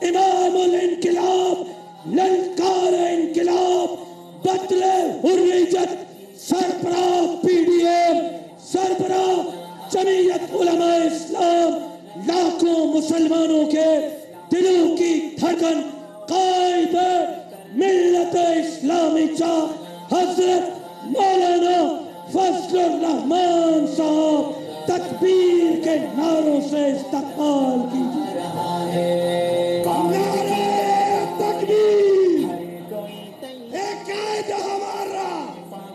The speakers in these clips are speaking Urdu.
امام الانقلاب، للکار انقلاب، بطل حریت، سربراہ پی ڈی ایم، سربراہ جمعیت علماء اسلام، لاکھوں مسلمانوں کے دلوں کی دھڑکن، قائد ملت اسلامی چاہ حضرت مولانا فضل الرحمان صاحب تکبیر کے نعروں سے استقبال کیجیے۔ نعرہ تکبیر! ایک قائد ہمارا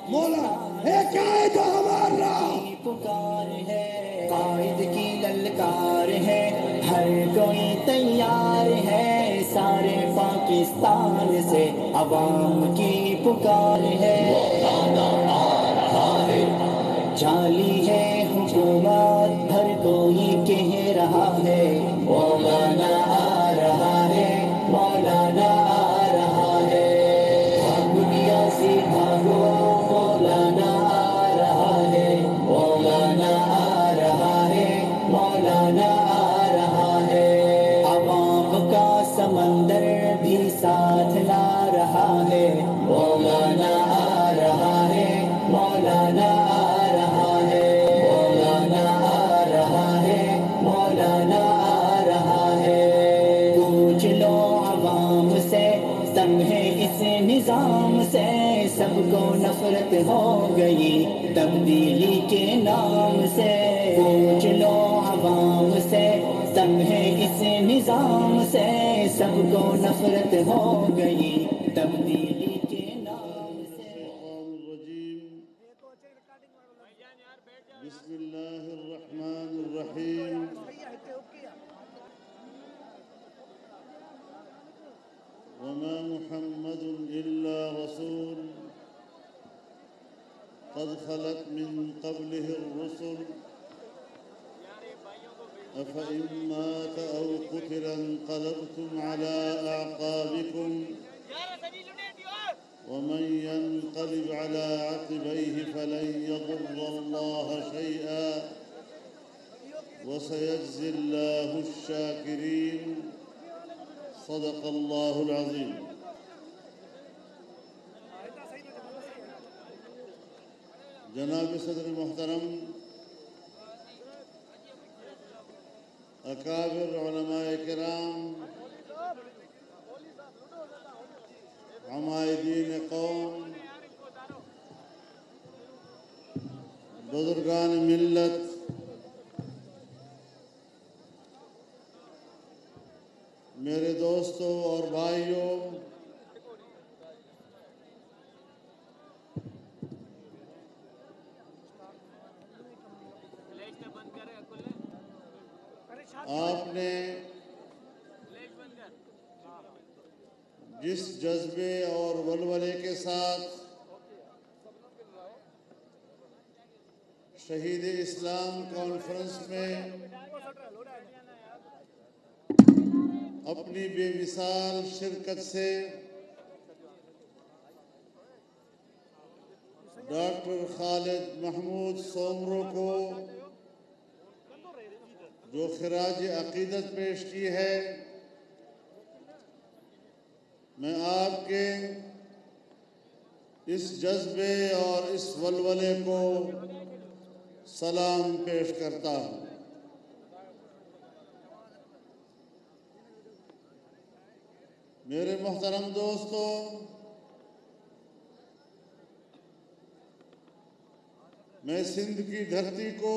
مولا، ایک قائد ہمارا پکار ہے، قائد کی للکار ہے، ہر کوئی تیار ہے، سارے پاکستان سے عوام کی پکار ہے۔ جعلی ہے حکومت، ہر کوئی کہہ رہا ہے، مولانا آ رہا ہے، مولانا آ رہا ہے، دنیا سے بھاگو، مولانا آ رہا ہے، مولانا آ رہا ہے، مولانا آ رہا ہے، عوام کا سمندر بھی ساتھ لا رہا ہے، مولانا آ رہا ہے، مولانا آ رہا ہے، مولانا آ رہا ہے، مولانا آ رہا ہے۔ پوچھ لو عوام سے، تنگ ہے اس نظام سے، سب کو نفرت ہو گئی تبدیلی کے نام سے۔ پوچھ لو عوام سے، تنگ ہے اس نظام سے، سب کو نفرت ہو گئی تبدیلی کے نام سے۔ بسم اللہ الرحمن الرحیم۔ وما محمد إلا رسول قد خلت من قبله الرسل أفإن مات أو قتل انقلبتم على أعقابكم ومن ينقلب على عقبيه فلن يضر الله شيئا وسيجزي الله الشاكرين صدق الله العظيم۔ جناب صدر محترم، اکابر علماء کرام، عمائدین قوم، بزرگان ملت، میرے دوستوں اور بھائیوں، آپ نے جس جذبے اور ولولے کے ساتھ شہید اسلام کانفرنس میں اپنی بے مثال شرکت سے ڈاکٹر خالد محمود سومرو کو جو خراج عقیدت پیش کی ہے، میں آپ کے اس جذبے اور اس ولولے کو سلام پیش کرتا ہوں۔ میرے محترم دوستو، میں سندھ کی دھرتی کو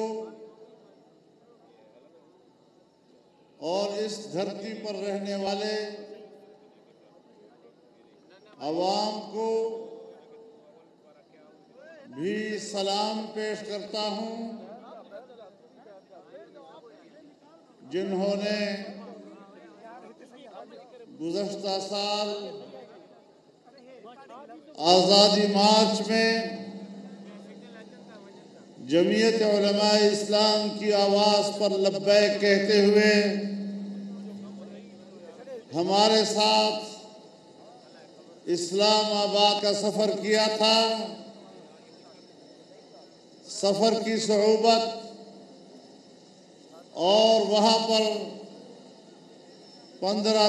اور اس دھرتی پر رہنے والے عوام کو بھی سلام پیش کرتا ہوں، جنہوں نے گزشتہ سال آزادی مارچ میں جمعیت علماء اسلام کی آواز پر لبیک کہتے ہوئے ہمارے ساتھ اسلام آباد کا سفر کیا تھا۔ سفر کی صعوبت اور وہاں پر 15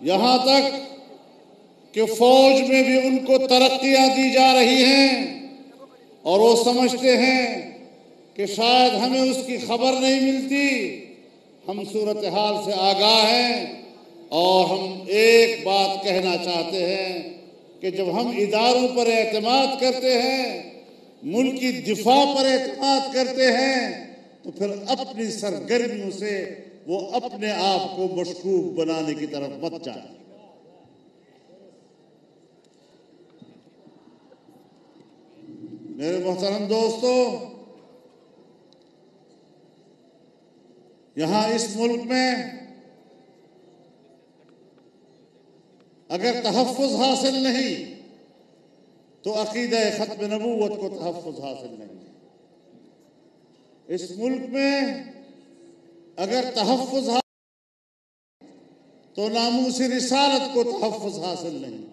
یہاں تک کہ فوج میں بھی ان کو ترقیاں دی جا رہی ہیں اور وہ سمجھتے ہیں کہ شاید ہمیں اس کی خبر نہیں ملتی. ہم صورتحال سے آگاہ ہیں اور ہم ایک بات کہنا چاہتے ہیں کہ جب ہم اداروں پر اعتماد کرتے ہیں، ملکی دفاع پر اعتماد کرتے ہیں، تو پھر اپنی سرگرمیوں سے وہ اپنے آپ کو مشکوک بنانے کی طرف مت جائیں. میرے محترم دوستو، یہاں اس ملک میں اگر تحفظ حاصل نہیں تو عقیدہ ختم نبوت کو تحفظ حاصل نہیں. اس ملک میں اگر تحفظ حاصل تو ناموس رسالت کو تحفظ حاصل نہیں.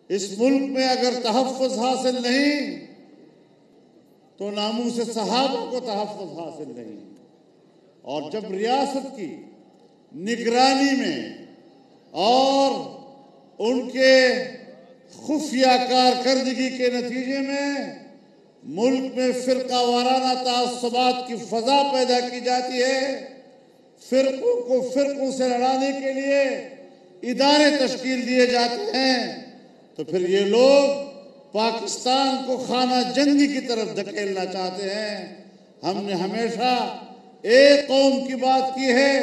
اس ملک میں اگر تحفظ حاصل نہیں تو ناموس صحابہ کو تحفظ حاصل نہیں. اور جب ریاست کی نگرانی میں اور ان کے خفیہ کارکردگی کے نتیجے میں ملک میں فرقہ وارانہ تعصبات کی فضا پیدا کی جاتی ہے، فرقوں کو فرقوں سے لڑانے کے لیے ادارے تشکیل دیے جاتے ہیں، تو پھر یہ لوگ پاکستان کو خانہ جنگی کی طرف دھکیلنا چاہتے ہیں. ہم نے ہمیشہ ایک قوم کی بات کی ہے،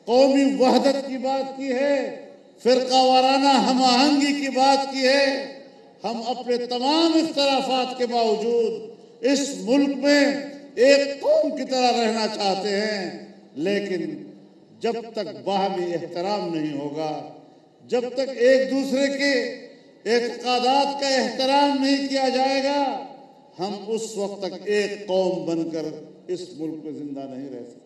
قومی وحدت کی بات کی ہے، فرقہ وارانہ ہم آہنگی کی بات کی ہے. ہم اپنے تمام اختلافات کے باوجود اس ملک میں ایک قوم کی طرح رہنا چاہتے ہیں، لیکن جب تک باہمی احترام نہیں ہوگا، جب تک ایک دوسرے کے اعتقادات کا احترام نہیں کیا جائے گا، ہم اس وقت تک ایک قوم بن کر اس ملک میں زندہ نہیں رہ سکتے.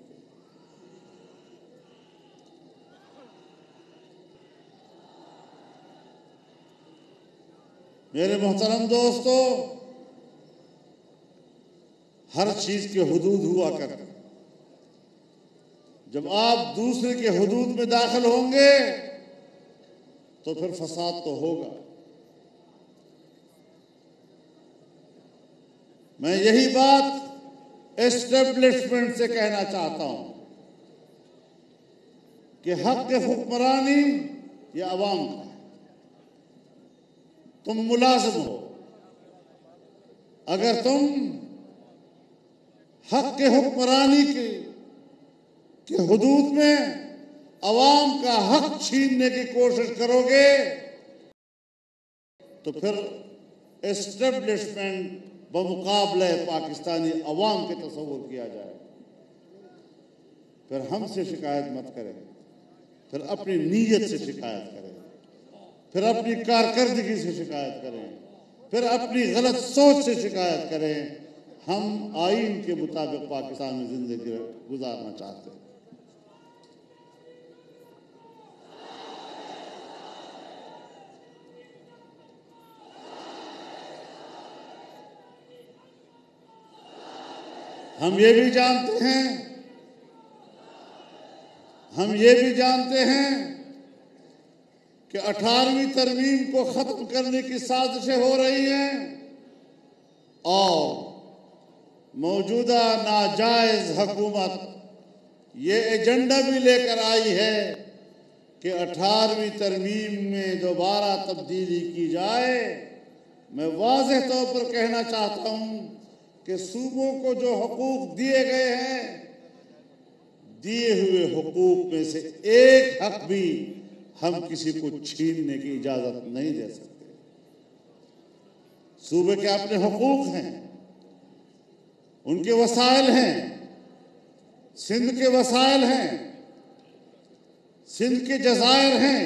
میرے محترم دوستو، ہر چیز کے حدود ہوا کرتے ہیں. جب آپ دوسرے کے حدود میں داخل ہوں گے تو پھر فساد تو ہوگا. میں یہی بات اسٹیبلشمنٹ سے کہنا چاہتا ہوں کہ حق حکمرانی یہ عوام کا ہے. تم ملازم ہو، اگر تم حق حکمرانی کے حدود میں عوام کا حق چھیننے کی کوشش کرو گے تو پھر اسٹیبلشمنٹ بمقابلہ پاکستانی عوام کے تصور کیا جائے. پھر ہم سے شکایت مت کریں، پھر اپنی نیت سے شکایت کریں، پھر اپنی کارکردگی سے شکایت کریں، پھر اپنی غلط سوچ سے شکایت کریں. ہم آئین کے مطابق پاکستان میں زندگی گزارنا چاہتے ہیں. ہم یہ بھی جانتے ہیں کہ 18ویں ترمیم کو ختم کرنے کی سازشیں ہو رہی ہیں اور موجودہ ناجائز حکومت یہ ایجنڈا بھی لے کر آئی ہے کہ 18ویں ترمیم میں دوبارہ تبدیلی کی جائے. میں واضح طور پر کہنا چاہتا ہوں کہ صوبوں کو جو حقوق دیے گئے ہیں، دیے ہوئے حقوق میں سے ایک حق بھی ہم کسی کو چھیننے کی اجازت نہیں دے سکتے. صوبے کے اپنے حقوق ہیں، ان کے وسائل ہیں، سندھ کے وسائل ہیں، سندھ کے جزائر ہیں.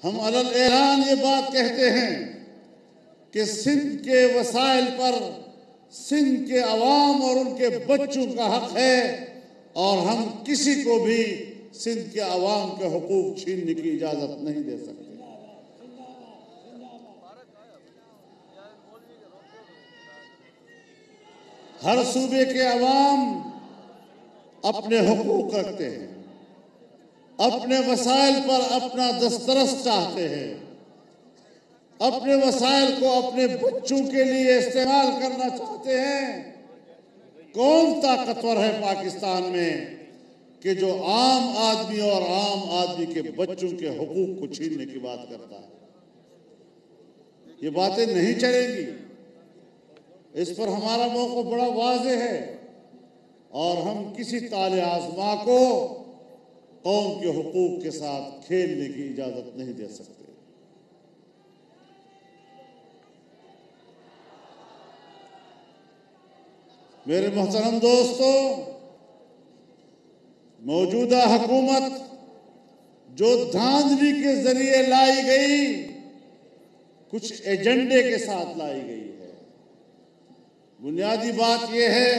ہم علی الاعلان یہ بات کہتے ہیں کہ سندھ کے وسائل پر سندھ کے عوام اور ان کے بچوں کا حق ہے اور ہم کسی کو بھی سندھ کے عوام کے حقوق چھیننے کی اجازت نہیں دے سکتے. ہر صوبے کے عوام اپنے حقوق رکھتے ہیں. اپنے وسائل پر اپنا دسترس چاہتے ہیں، اپنے وسائل کو اپنے بچوں کے لیے استعمال کرنا چاہتے ہیں۔ کون طاقتور ہے پاکستان میں کہ جو عام آدمی اور عام آدمی کے بچوں کے حقوق کو چھیننے کی بات کرتا ہے؟ یہ باتیں نہیں چلیں گی۔ اس پر ہمارا موقف بڑا واضح ہے اور ہم کسی طال آزما کو قوم کے حقوق کے ساتھ کھیلنے کی اجازت نہیں دے سکتے۔ میرے محترم دوستو، موجودہ حکومت جو دھاندلی کے ذریعے لائی گئی، کچھ ایجنڈے کے ساتھ لائی گئی ہے۔ بنیادی بات یہ ہے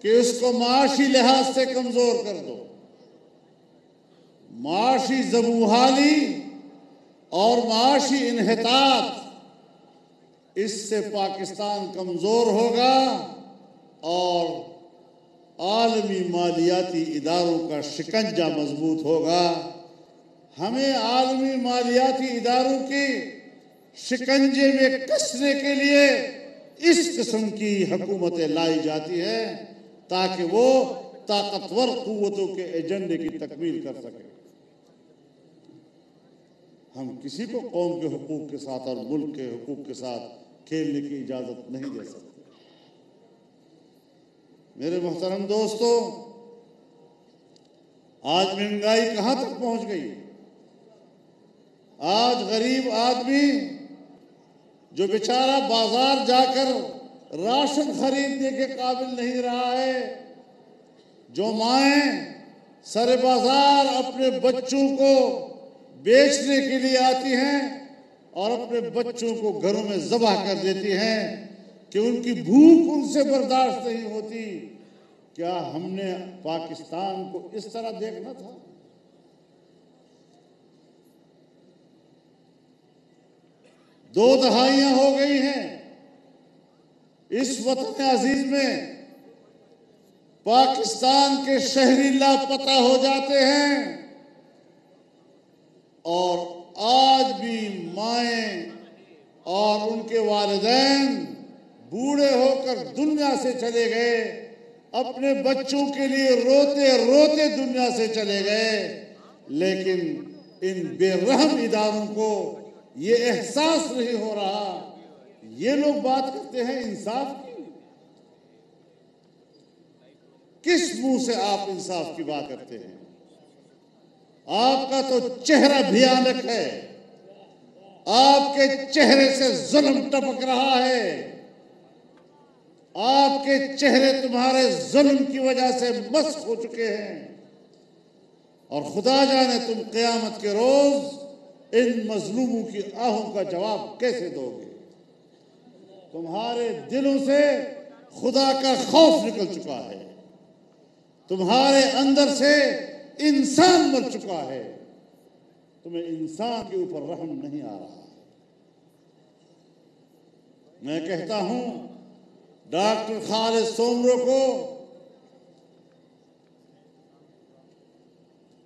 کہ اس کو معاشی لحاظ سے کمزور کر دو۔ معاشی زبوحالی اور معاشی انحطاط، اس سے پاکستان کمزور ہوگا اور عالمی مالیاتی اداروں کا شکنجہ مضبوط ہوگا۔ ہمیں عالمی مالیاتی اداروں کے شکنجے میں کسنے کے لیے اس قسم کی حکومتیں لائی جاتی ہیں تاکہ وہ طاقتور قوتوں کے ایجنڈے کی تکمیل کر سکیں۔ ہم کسی کو قوم کے حقوق کے ساتھ اور ملک کے حقوق کے ساتھ کھیلنے کی اجازت نہیں دے سکتے۔ میرے محترم دوستو، آج مہنگائی کہاں تک پہنچ گئی؟ آج غریب آدمی جو بیچارہ بازار جا کر راشن خریدنے کے قابل نہیں رہا ہے، جو مائیں سر بازار اپنے بچوں کو بیچنے کے لیے آتی ہیں اور اپنے بچوں کو گھروں میں ذبح کر دیتی ہیں کہ ان کی بھوک ان سے برداشت نہیں ہوتی، کیا ہم نے پاکستان کو اس طرح دیکھنا تھا؟ دو دہائیاں ہو گئی ہیں اس وطن عزیز میں پاکستان کے شہری لاپتہ ہو جاتے ہیں، اور آج بھی مائیں اور ان کے والدین بوڑھے ہو کر دنیا سے چلے گئے، اپنے بچوں کے لیے روتے روتے دنیا سے چلے گئے، لیکن ان بے رحم اداروں کو یہ احساس نہیں ہو رہا۔ یہ لوگ بات کرتے ہیں انصاف کی، کس منہ سے آپ انصاف کی بات کرتے ہیں؟ آپ کا تو چہرہ بھیانک ہے، آپ کے چہرے سے ظلم ٹپک رہا ہے، آپ کے چہرے تمہارے ظلم کی وجہ سے مسخ ہو چکے ہیں، اور خدا جانے تم قیامت کے روز ان مظلوموں کی آہوں کا جواب کیسے دو گے؟ تمہارے دلوں سے خدا کا خوف نکل چکا ہے، تمہارے اندر سے انسان مر چکا ہے، تمہیں انسان کے اوپر رحم نہیں آ رہا۔ میں کہتا ہوں ڈاکٹر خالد سومرو کو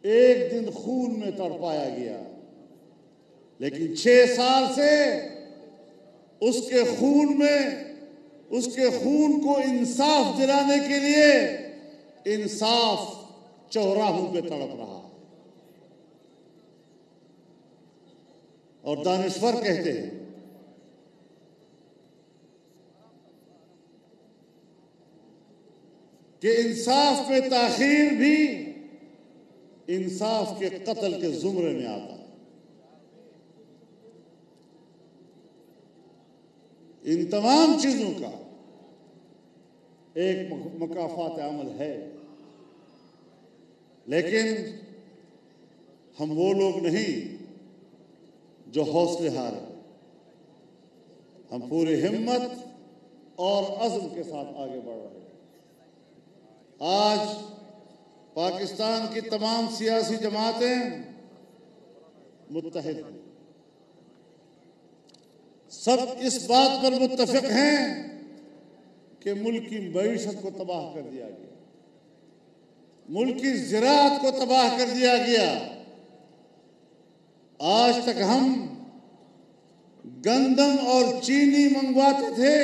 ایک دن خون میں تڑپایا گیا، لیکن 6 سال سے اس کے خون کو انصاف دلانے کے لیے انصاف چوراہوں پہ تڑپ رہا۔ اور دانشور کہتے ہیں کہ انصاف میں تاخیر بھی انصاف کے قتل کے زمرے میں آتا ہے۔ ان تمام چیزوں کا ایک مکافات عمل ہے، لیکن ہم وہ لوگ نہیں جو حوصلے ہارے، ہم پوری ہمت اور عزم کے ساتھ آگے بڑھ رہے ہیں۔ آج پاکستان کی تمام سیاسی جماعتیں متحد ہیں، سب اس بات پر متفق ہیں کہ ملک کی معیشت کو تباہ کر دیا گیا، ملک کی زراعت کو تباہ کر دیا گیا۔ آج تک ہم گندم اور چینی منگواتے تھے،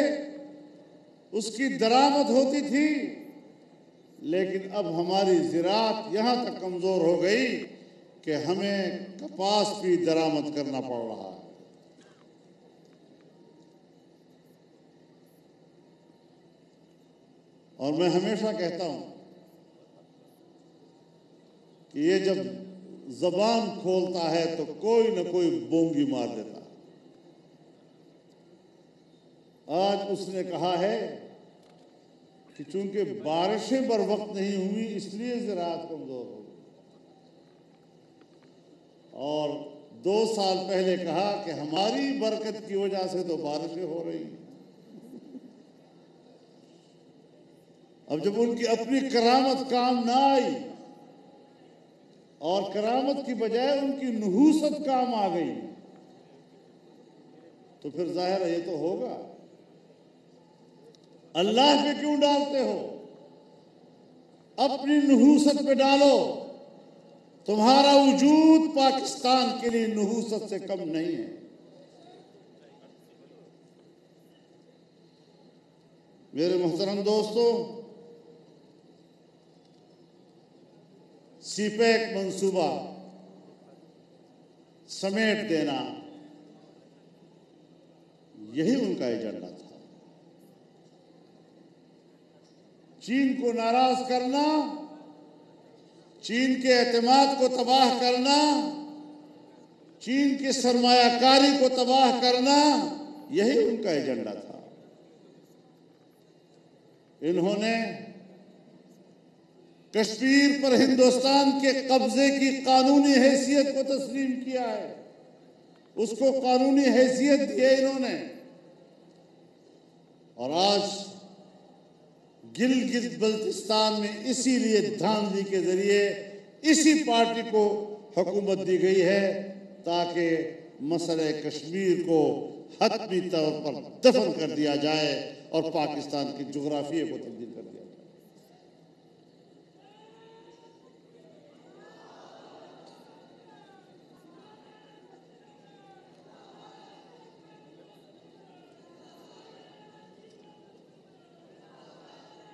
اس کی درآمد ہوتی تھی، لیکن اب ہماری زراعت یہاں تک کمزور ہو گئی کہ ہمیں کپاس بھی درآمد کرنا پڑ رہا ہے۔ اور میں ہمیشہ کہتا ہوں کہ یہ جب زبان کھولتا ہے تو کوئی نہ کوئی بونگی مار دیتا ہے۔ آج اس نے کہا ہے کہ چونکہ بارشیں بر وقت نہیں ہوئی اس لیے زراعت کمزور ہو گئی، اور 2 سال پہلے کہا کہ ہماری برکت کی وجہ سے تو بارشیں ہو رہی ہیں۔ اب جب ان کی اپنی کرامت کام نہ آئی اور کرامت کی بجائے ان کی نحوست کام آ گئی، تو پھر ظاہر ہے یہ تو ہوگا۔ اللہ پہ کیوں ڈالتے ہو؟ اپنی نحوست پہ ڈالو۔ تمہارا وجود پاکستان کے لیے نحوست سے کم نہیں ہے۔ میرے محترم دوستو، سی پیک منصوبہ سمیٹ دینا یہی ان کا ایجنڈا تھا۔ چین کو ناراض کرنا، چین کے اعتماد کو تباہ کرنا، چین کی سرمایہ کاری کو تباہ کرنا، یہی ان کا ایجنڈا تھا۔ انہوں نے کشمیر پر ہندوستان کے قبضے کی قانونی حیثیت کو تسلیم کیا ہے، اس کو قانونی حیثیت دی ہے انہوں نے، اور آج گلگت بلتستان میں اسی لیے دھاندلی کے ذریعے اسی پارٹی کو حکومت دی گئی ہے تاکہ مسئلہ کشمیر کو حتمی طور پر دفن کر دیا جائے اور پاکستان کی جغرافیے کو تبدیل کر دیا جائے۔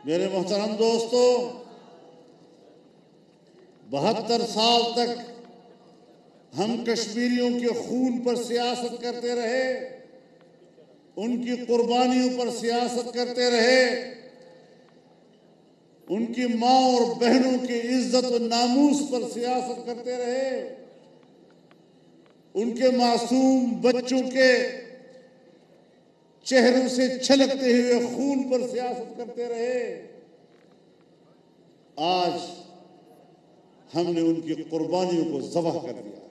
میرے محترم دوستو، 72 سال تک ہم کشمیریوں کے خون پر سیاست کرتے رہے، ان کی قربانیوں پر سیاست کرتے رہے، ان کی ماں اور بہنوں کی عزت و ناموس پر سیاست کرتے رہے، ان کے معصوم بچوں کے چہروں سے چھلکتے ہوئے خون پر سیاست کرتے رہے۔ آج ہم نے ان کی قربانیوں کو ذبح کر دیا ہے۔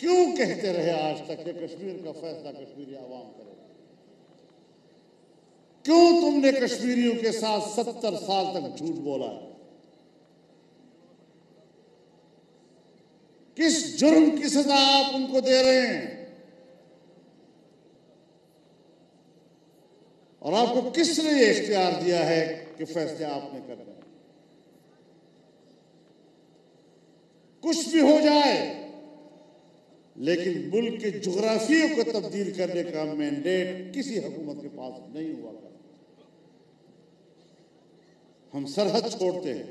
کیوں کہتے رہے آج تک کہ کشمیر کا فیصلہ کشمیری عوام کرے؟ کیوں تم نے کشمیریوں کے ساتھ 70 سال تک جھوٹ بولا ہے؟ کس جرم کی سزا آپ ان کو دے رہے ہیں؟ اور آپ کو کس نے یہ اختیار دیا ہے کہ فیصلے آپ نے کرنے ہیں؟ کچھ بھی ہو جائے، لیکن ملک کے جغرافیے کو تبدیل کرنے کا مینڈیٹ کسی حکومت کے پاس نہیں ہوا کرتا۔ ہم سرحد چھوڑتے ہیں،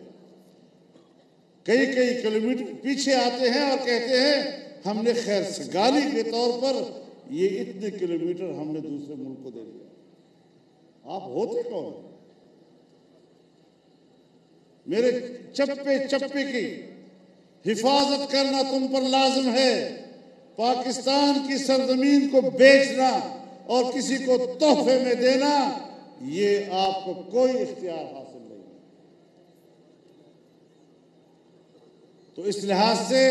کئی کلومیٹر پیچھے آتے ہیں اور کہتے ہیں ہم نے خیر سگالی کے طور پر یہ اتنے کلومیٹر ہم نے دوسرے ملک کو دے دیا۔ آپ ہوتے کون؟ میرے چپے چپے کی حفاظت کرنا تم پر لازم ہے۔ پاکستان کی سرزمین کو بیچنا اور کسی کو تحفے میں دینا، یہ آپ کو کوئی اختیار حاصل نہیں۔ تو اس لحاظ سے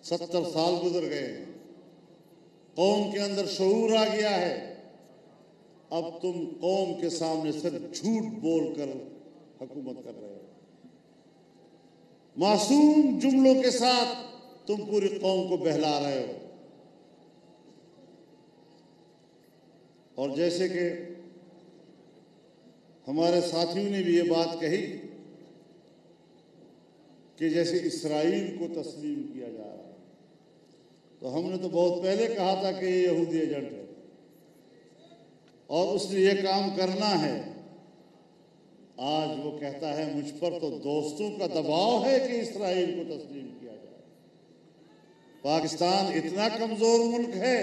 70 سال گزر گئے، قوم کے اندر شعور آ گیا ہے۔ اب تم قوم کے سامنے صرف جھوٹ بول کر حکومت کر رہے ہو، معصوم جملوں کے ساتھ تم پوری قوم کو بہلا رہے ہو۔ اور جیسے کہ ہمارے ساتھیوں نے بھی یہ بات کہی کہ جیسے اسرائیل کو تسلیم کیا جا رہا ہے، تو ہم نے تو بہت پہلے کہا تھا کہ یہ یہودی ایجنٹ ہے اور اس نے یہ کام کرنا ہے۔ آج وہ کہتا ہے مجھ پر تو دوستوں کا دباؤ ہے کہ اسرائیل کو تسلیم کیا جائے۔ پاکستان اتنا کمزور ملک ہے،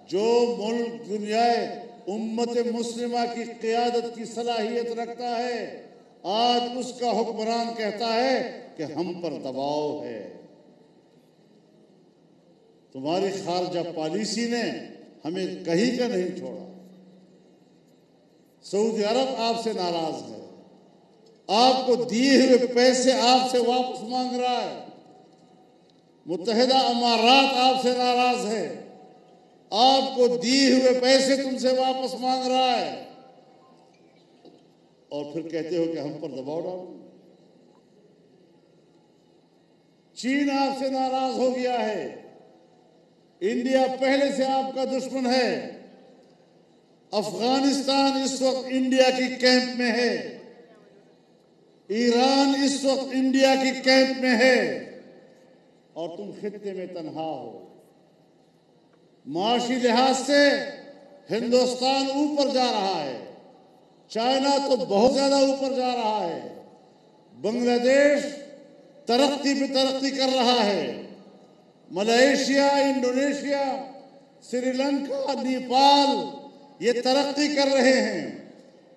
جو ملک دنیا امت مسلمہ کی قیادت کی صلاحیت رکھتا ہے، آج اس کا حکمران کہتا ہے کہ ہم پر دباؤ ہے۔ تمہاری خارجہ پالیسی نے ہمیں کہیں کا نہیں چھوڑا۔ سعودی عرب آپ سے ناراض ہے، آپ کو دیے ہوئے پیسے آپ سے واپس مانگ رہا ہے۔ متحدہ امارات آپ سے ناراض ہے، آپ کو دیے ہوئے پیسے تم سے واپس مانگ رہا ہے، اور پھر کہتے ہو کہ ہم پر دباؤ ڈالو۔ چین آپ سے ناراض ہو گیا ہے، انڈیا پہلے سے آپ کا دشمن ہے، افغانستان اس وقت انڈیا کی کیمپ میں ہے، ایران اس وقت انڈیا کی کیمپ میں ہے، اور تم خطے میں تنہا ہو۔ معاشی لحاظ سے ہندوستان اوپر جا رہا ہے، چائنا تو بہت زیادہ اوپر جا رہا ہے، بنگلہ دیش ترقی پہ ترقی کر رہا ہے، ملائیشیا، انڈونیشیا، سری لنکا، نیپال یہ ترقی کر رہے ہیں۔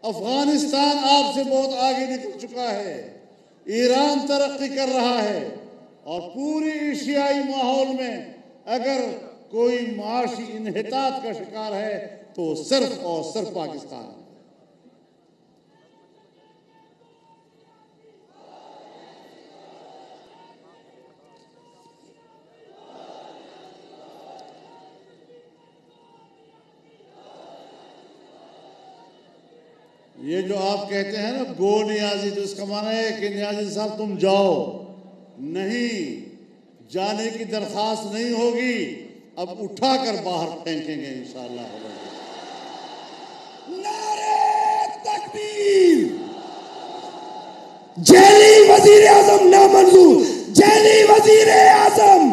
افغانستان آپ سے بہت آگے نکل چکا ہے، ایران ترقی کر رہا ہے، اور پوری ایشیائی ماحول میں اگر کوئی معاشی انحطاط کا شکار ہے تو صرف اور صرف پاکستان ہے۔ یہ جو آپ کہتے ہیں نا گو نیازی، تو اس کا معنی ہے کہ نیازی صاحب تم جاؤ، نہیں جانے کی درخواست نہیں ہوگی، اب اٹھا کر باہر پھینکیں گے انشاءاللہ۔ نعرے تکبیر! جیلی وزیر اعظم نامنظور، جیلی وزیر اعظم،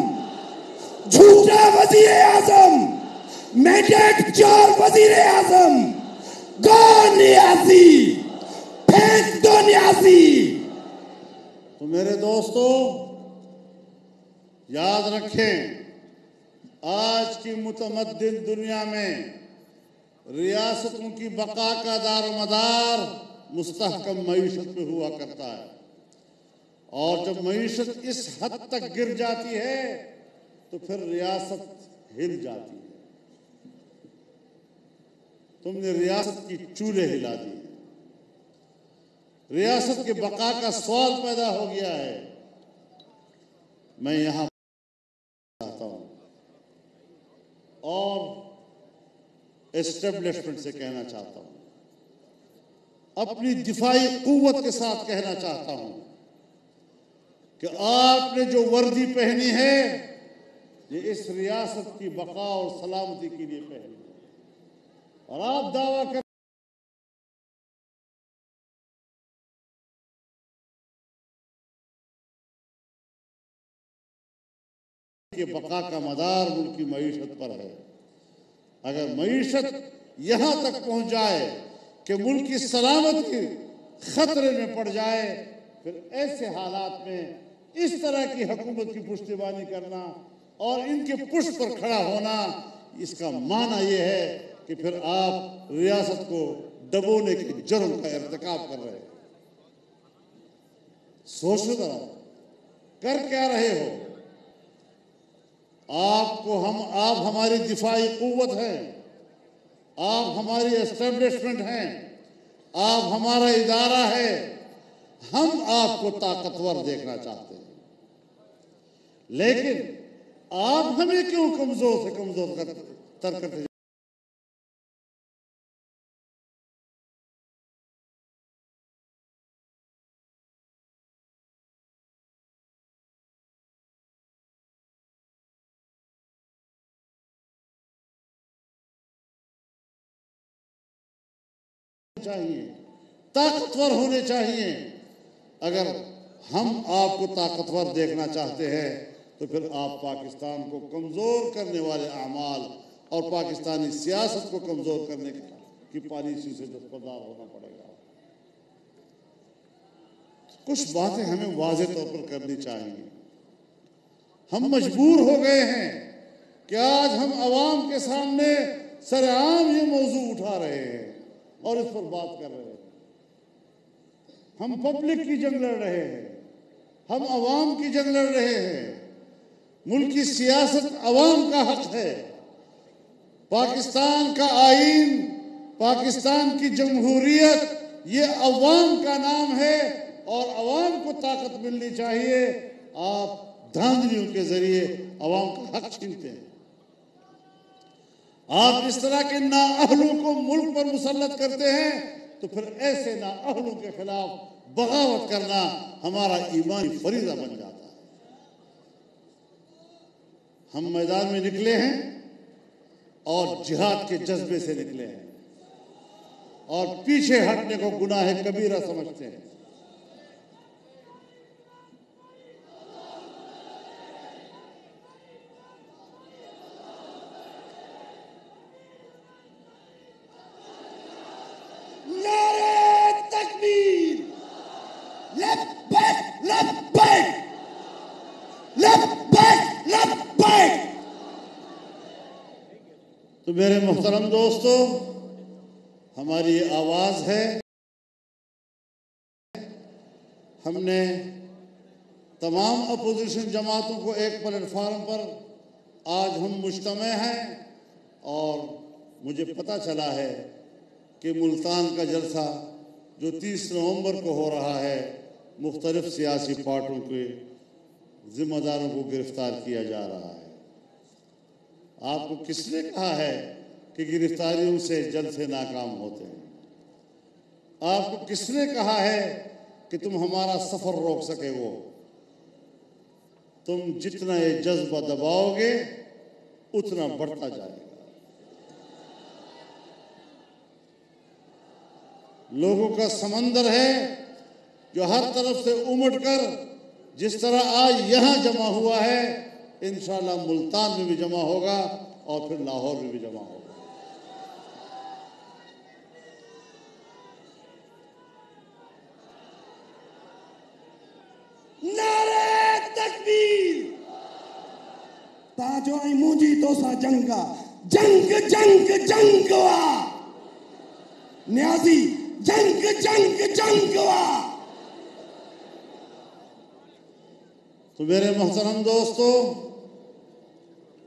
جھوٹا وزیر اعظم، مینڈیٹ چور وزیر اعظم، گو نیازی، پھینک دو نیازی۔ تو میرے دوستو یاد رکھیں، آج کی متمدن دنیا میں ریاستوں کی بقا کا دار و مدار مستحکم معیشت پہ ہوا کرتا ہے، اور جب معیشت اس حد تک گر جاتی ہے تو پھر ریاست ہل جاتی ہے۔ تم نے ریاست کی چولے ہلا دی، ریاست کے بقا کا سوال پیدا ہو گیا ہے۔ میں یہاں چاہتا ہوں اور اسٹیبلشمنٹ سے کہنا چاہتا ہوں، اپنی دفاعی قوت کے ساتھ کہنا چاہتا ہوں کہ آپ نے جو وردی پہنی ہے یہ اس ریاست کی بقا اور سلامتی کے لیے پہنی ہے، اور آپ دعویٰ کر کہ بقا کا مدار ملک کی معیشت پر ہے۔ اگر معیشت یہاں تک پہنچ جائے کہ ملک کی سلامتی خطرے میں پڑ جائے، پھر ایسے حالات میں اس طرح کی حکومت کی پشتیبانی کرنا اور ان کے پشت پر کھڑا ہونا، اس کا معنی یہ ہے کہ پھر آپ ریاست کو ڈبونے کے جرم کا ارتکاب کر رہے ہیں۔ سوچو ذرا، کر کیا رہے ہو؟ آپ ہماری دفاعی قوت ہیں، آپ ہماری اسٹیبلشمنٹ ہیں، آپ ہمارا ادارہ ہے، ہم آپ کو طاقتور دیکھنا چاہتے ہیں، لیکن آپ ہمیں کیوں کمزور سے کمزور تر کرتے چاہیے؟ طاقتور ہونے چاہیے. اگر ہم آپ کو طاقتور دیکھنا چاہتے ہیں تو پھر آپ پاکستان کو کمزور کرنے والے اعمال اور پاکستانی سیاست کو کمزور کرنے کی پالیسی سے دستبردار ہونا پڑے گا. کچھ باتیں ہمیں واضح طور پر کرنی چاہیے. ہم مجبور ہو گئے ہیں کہ آج ہم عوام کے سامنے سرعام یہ موضوع اٹھا رہے ہیں اور اس پر بات کر رہے ہیں. ہم پبلک کی جنگ لڑ رہے ہیں, ہم عوام کی جنگ لڑ رہے ہیں. ملک کی سیاست عوام کا حق ہے. پاکستان کا آئین, پاکستان کی جمہوریت یہ عوام کا نام ہے اور عوام کو طاقت ملنی چاہیے. آپ دھاندلیوں کے ذریعے عوام کا حق چھینتے ہیں. آپ اس طرح کے نااہلوں کو ملک پر مسلط کرتے ہیں تو پھر ایسے نااہلوں کے خلاف بغاوت کرنا ہمارا ایمانی فریضہ بن جاتا ہے. ہم میدان میں نکلے ہیں اور جہاد کے جذبے سے نکلے ہیں اور پیچھے ہٹنے کو گناہ کبیرہ سمجھتے ہیں. تو میرے محترم دوستو, ہماری یہ آواز ہے. ہم نے تمام اپوزیشن جماعتوں کو ایک پلیٹ فارم پر آج ہم مجتمع ہیں اور مجھے پتہ چلا ہے کہ ملتان کا جلسہ جو 30 نومبر کو ہو رہا ہے, مختلف سیاسی پارٹیوں کے ذمہ داروں کو گرفتار کیا جا رہا ہے. آپ کو کس نے کہا ہے کہ گرفتاریوں سے جلسے ناکام ہوتے ہیں؟ آپ کو کس نے کہا ہے کہ تم ہمارا سفر روک سکے گو؟ تم جتنا یہ جذبہ دباؤ گے اتنا بڑھتا جائے گا. لوگوں کا سمندر ہے جو ہر طرف سے امٹ کر جس طرح آج یہاں جمع ہوا ہے انشاءاللہ ملتان میں بھی جمع ہوگا اور پھر لاہور میں بھی جمع ہوگا. نعرہ تکبیر. تاجو ایموجی تو سا جنگا جنگ جنگ جنگوا نیازی جنگ جنگ جنگوا. تو میرے محترم دوستو,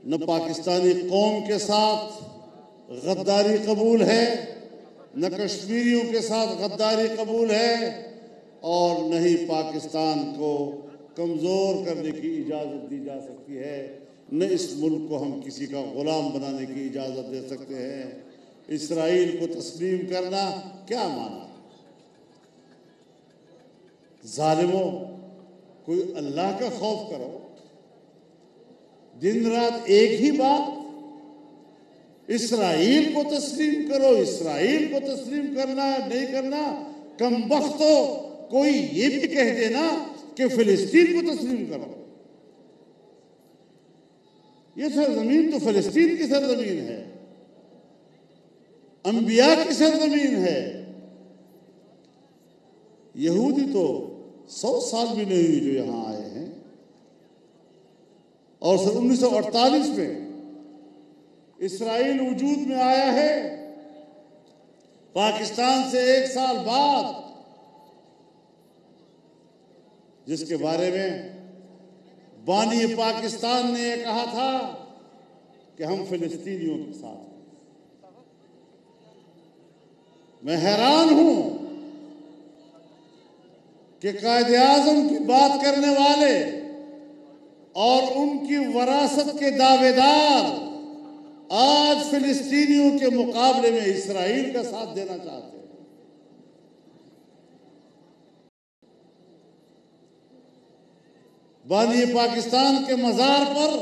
نہ پاکستانی قوم کے ساتھ غداری قبول ہے, نہ کشمیریوں کے ساتھ غداری قبول ہے, اور نہ ہی پاکستان کو کمزور کرنے کی اجازت دی جا سکتی ہے. نہ اس ملک کو ہم کسی کا غلام بنانے کی اجازت دے سکتے ہیں. اسرائیل کو تسلیم کرنا کیا مانا؟ ظالموں, کوئی اللہ کا خوف کرو. دن رات ایک ہی بات, اسرائیل کو تسلیم کرو, اسرائیل کو تسلیم کرنا نہیں کرنا. کم بختو, کوئی یہ بھی کہہ دینا کہ فلسطین کو تسلیم کرو. یہ سرزمین تو فلسطین کی سرزمین ہے, انبیاء کی سرزمین ہے. یہودی تو 100 سال بھی نہیں ہوئی جو یہاں آئے ہیں, اور سن 1948 میں اسرائیل وجود میں آیا ہے. پاکستان سے 1 سال بعد, جس کے بارے میں بانی پاکستان نے یہ کہا تھا کہ ہم فلسطینیوں کے ساتھ ہیں. میں حیران ہوں کہ قائد اعظم کی بات کرنے والے اور ان کی وراثت کے دعوے دار آج فلسطینیوں کے مقابلے میں اسرائیل کا ساتھ دینا چاہتے ہیں. بانی پاکستان کے مزار پر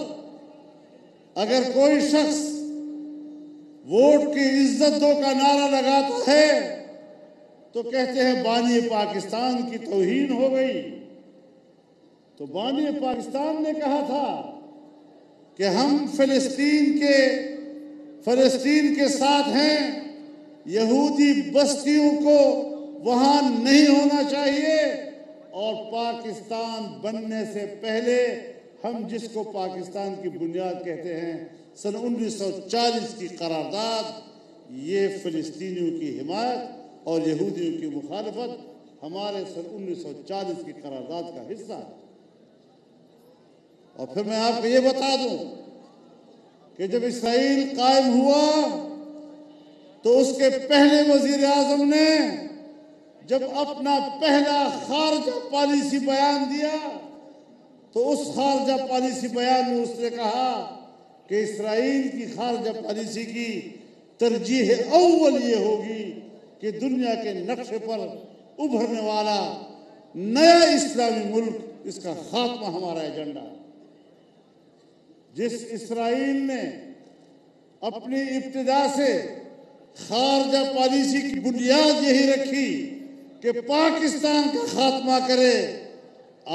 اگر کوئی شخص ووٹ کی عزت دو کا نعرہ لگاتا ہے تو کہتے ہیں بانی پاکستان کی توہین ہو گئی۔ تو بانی پاکستان نے کہا تھا کہ ہم فلسطین کے ساتھ ہیں، یہودی بستیوں کو وہاں نہیں ہونا چاہیے، اور پاکستان بننے سے پہلے ہم جس کو پاکستان کی بنیاد کہتے ہیں سن 1940 کی قرارداد، یہ فلسطینیوں کی حمایت اور یہودیوں کی مخالفت ہمارے سن 1940 کی قرارداد کا حصہ ہے۔ اور پھر میں آپ کو یہ بتا دوں کہ جب اسرائیل قائم ہوا تو اس کے پہلے وزیر اعظم نے جب اپنا پہلا خارجہ پالیسی بیان دیا تو اس خارجہ پالیسی بیان میں اس نے کہا کہ اسرائیل کی خارجہ پالیسی کی ترجیح اول یہ ہوگی کہ دنیا کے نقشے پر ابھرنے والا نیا اسلامی ملک، اس کا خاتمہ ہمارا ایجنڈا ہے۔ جس اسرائیل نے اپنی ابتدا سے خارجہ پالیسی کی بنیاد یہی رکھی کہ پاکستان کا خاتمہ کرے،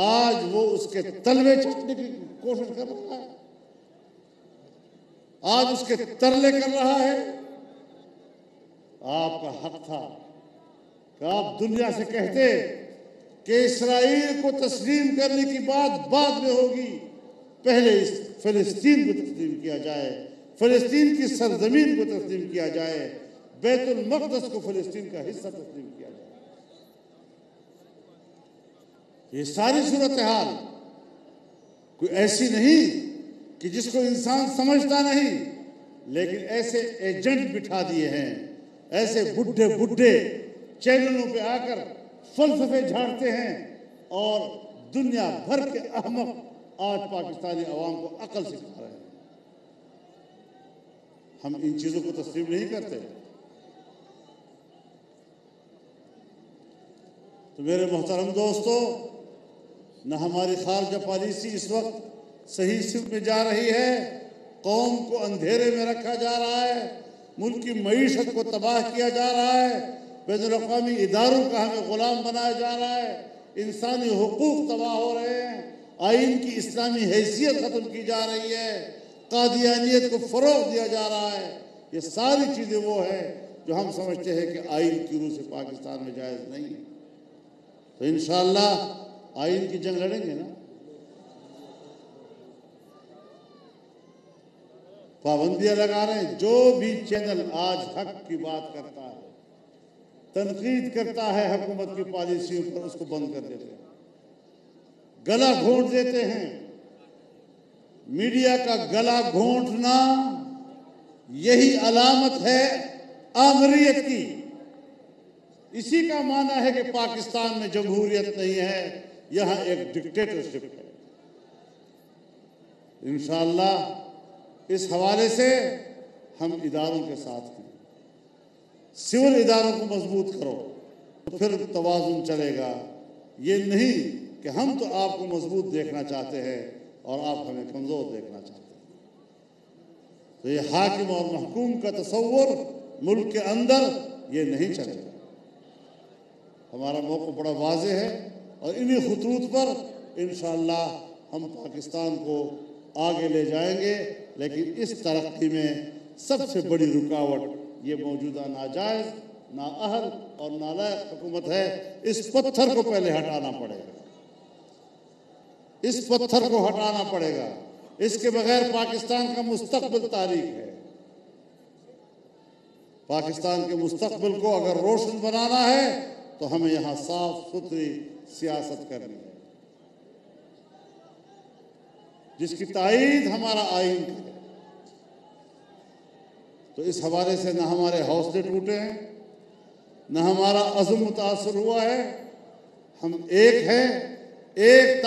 آج وہ اس کے تلوے چاٹنے کی کوشش کر رہا ہے، آج اس کے ترلے کر رہا ہے۔ آپ کا حق تھا کہ آپ دنیا سے کہتے کہ اسرائیل کو تسلیم کرنے کی بات بعد میں ہوگی، پہلے اس فلسطین کو تسلیم کیا جائے، فلسطین کی سرزمین کو تسلیم کیا جائے، بیت المقدس کو فلسطین کا حصہ تسلیم کیا جائے۔ یہ ساری صورتحال کوئی ایسی نہیں کہ جس کو انسان سمجھتا نہیں، لیکن ایسے ایجنٹ بٹھا دیے ہیں، ایسے بڈھے چینلوں پہ آ کر فلسفے جھاڑتے ہیں، اور دنیا بھر کے احمق آج پاکستانی عوام کو عقل سکھا رہے ہیں۔ ہم ان چیزوں کو تسلیم نہیں کرتے۔ تو میرے محترم دوستو، نہ ہماری خارجہ پالیسی اس وقت صحیح سمت میں جا رہی ہے، قوم کو اندھیرے میں رکھا جا رہا ہے، ملک کی معیشت کو تباہ کیا جا رہا ہے، بین الاقوامی اداروں کا ہمیں غلام بنایا جا رہا ہے، انسانی حقوق تباہ ہو رہے ہیں، آئین کی اسلامی حیثیت ختم کی جا رہی ہے، قادیانیت کو فروغ دیا جا رہا ہے۔ یہ ساری چیزیں وہ ہیں جو ہم سمجھتے ہیں کہ آئین کی روح سے پاکستان میں جائز نہیں ہے۔ تو انشاءاللہ آئین کی جنگ لڑیں گے نا۔ پابندیاں لگا رہے ہیں، جو بھی چینل آج حق کی بات کرتا ہے، تنقید کرتا ہے حکومت کی پالیسیوں پر، اس کو بند کر دیتے ہیں، گلا گھونٹ دیتے ہیں۔ میڈیا کا گلا گھونٹنا یہی علامت ہے آمریت کی، اسی کا معنی ہے کہ پاکستان میں جمہوریت نہیں ہے، یہاں ایک ڈکٹیٹرشپ ہے۔ انشاءاللہ اس حوالے سے ہم اداروں کے ساتھ ہیں، سول اداروں کو مضبوط کرو تو پھر توازن چلے گا۔ یہ نہیں کہ ہم تو آپ کو مضبوط دیکھنا چاہتے ہیں اور آپ ہمیں کمزور دیکھنا چاہتے ہیں۔ تو یہ حاکم اور محکوم کا تصور ملک کے اندر یہ نہیں چلے گا۔ ہمارا موقع بڑا واضح ہے، اور انہی خطوط پر انشاءاللہ ہم پاکستان کو آگے لے جائیں گے، لیکن اس ترقی میں سب سے بڑی رکاوٹ یہ موجودہ ناجائز، نااہل اور نالائق حکومت ہے۔ اس پتھر کو پہلے ہٹانا پڑے گا، اس پتھر کو ہٹانا پڑے گا، اس کے بغیر پاکستان کا مستقبل تاریک ہے۔ پاکستان کے مستقبل کو اگر روشن بنانا ہے تو ہمیں یہاں صاف ستھری سیاست کرنی ہے، جس کی تائید ہمارا آئین کرے۔ تو اس حوالے سے نہ ہمارے حوصلے ٹوٹے ہیں، نہ ہمارا عزم متاثر ہوا ہے، ہم ایک ہیں، ایک